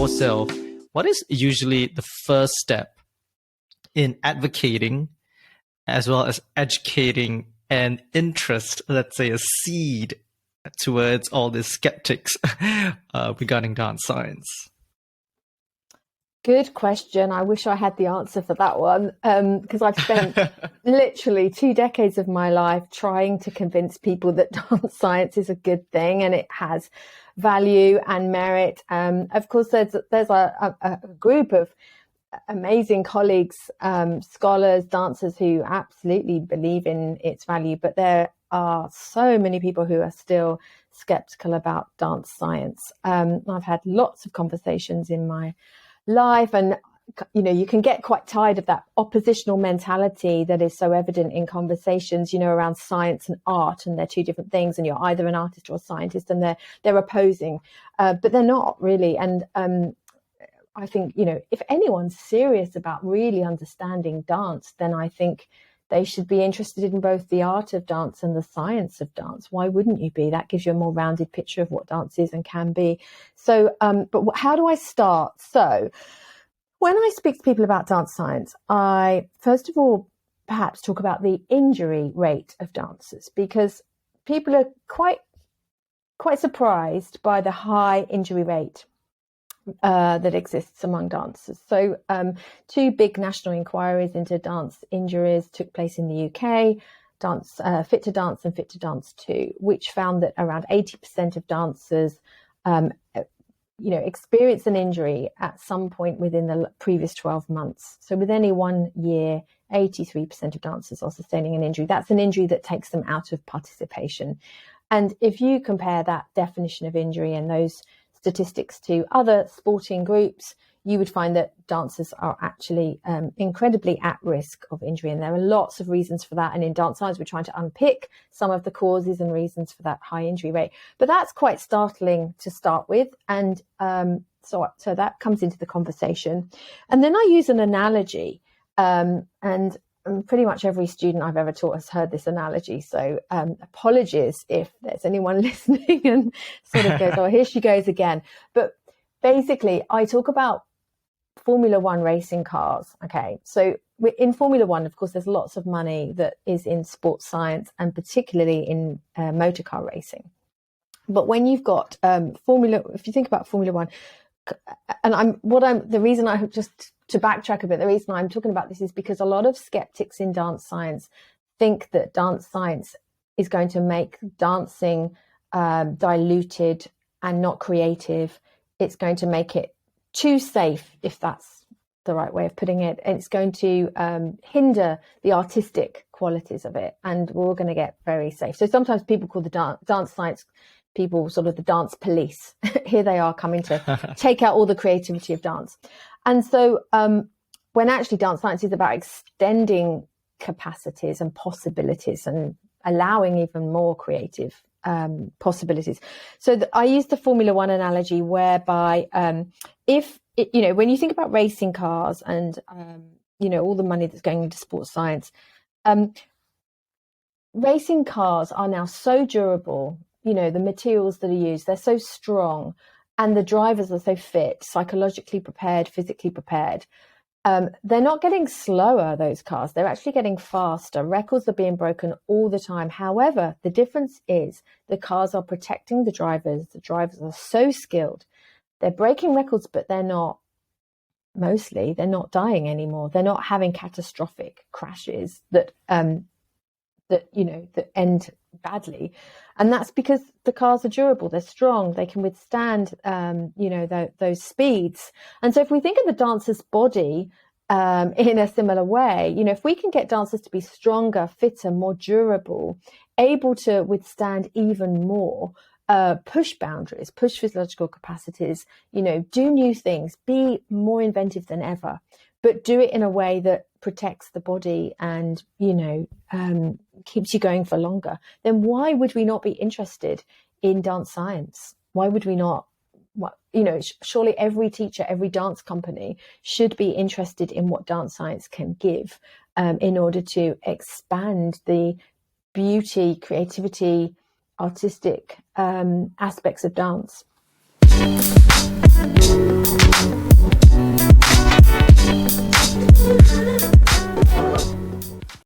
yourself, what is usually the first step in advocating as well as educating an interest, let's say a seed, towards all the skeptics regarding dance science? Good question. I wish I had the answer for that one, because I've spent literally 2 decades of my life trying to convince people that dance science is a good thing and it has value and merit. Of course, there's a group of amazing colleagues, scholars, dancers who absolutely believe in its value, but there are so many people who are still skeptical about dance science. I've had lots of conversations in my life, and you can get quite tired of that oppositional mentality that is so evident in conversations around science and art, and they're two different things, and you're either an artist or a scientist, and they're opposing, but they're not really. And I think if anyone's serious about really understanding dance, then I think they should be interested in both the art of dance and the science of dance. Why wouldn't you be? That gives you a more rounded picture of what dance is and can be. So, but how do I start? So when I speak to people about dance science, I first of all perhaps talk about the injury rate of dancers, because people are quite surprised by the high injury rate that exists among dancers. So 2 big national inquiries into dance injuries took place in the UK, Fit to Dance and Fit to Dance 2, which found that around 80% of dancers experienced an injury at some point within the previous 12 months. So with any 1 year, 83% of dancers are sustaining an injury. That's an injury that takes them out of participation. And if you compare that definition of injury and those statistics to other sporting groups, you would find that dancers are actually incredibly at risk of injury. And there are lots of reasons for that. And in dance science, we're trying to unpick some of the causes and reasons for that high injury rate. But that's quite startling to start with. And so that comes into the conversation. And then I use an analogy. And pretty much every student I've ever taught has heard this analogy. So apologies if there's anyone listening and sort of goes, oh, here she goes again. But basically, I talk about Formula One racing cars. Okay, so in Formula One, of course, there's lots of money that is in sports science and particularly in motor car racing. But when you've got if you think about Formula One, and the reason I just to backtrack a bit, the reason I'm talking about this is because a lot of skeptics in dance science think that dance science is going to make dancing diluted and not creative. It's going to make it too safe, if that's the right way of putting it. And it's going to hinder the artistic qualities of it. And we're all going to get very safe. So sometimes people call the dance science people sort of the dance police. Here they are coming to take out all the creativity of dance. And so when actually dance science is about extending capacities and possibilities and allowing even more creative possibilities. So I use the Formula One analogy whereby when you think about racing cars and all the money that's going into sports science, racing cars are now so durable. The materials that are used, they're so strong, and the drivers are so fit, psychologically prepared, physically prepared. They're not getting slower, those cars. They're actually getting faster. Records are being broken all the time. However, the difference is the cars are protecting the drivers. The drivers are so skilled. They're breaking records, but they're not dying anymore. They're not having catastrophic crashes that end badly. And that's because the cars are durable, they're strong, they can withstand those speeds. And so if we think of the dancer's body in a similar way, if we can get dancers to be stronger, fitter, more durable, able to withstand even more, push boundaries, push physiological capacities, do new things, be more inventive than ever, but do it in a way that protects the body and, keeps you going for longer, then why would we not be interested in dance science? Why would we not? Surely every teacher, every dance company should be interested in what dance science can give in order to expand the beauty, creativity, artistic aspects of dance.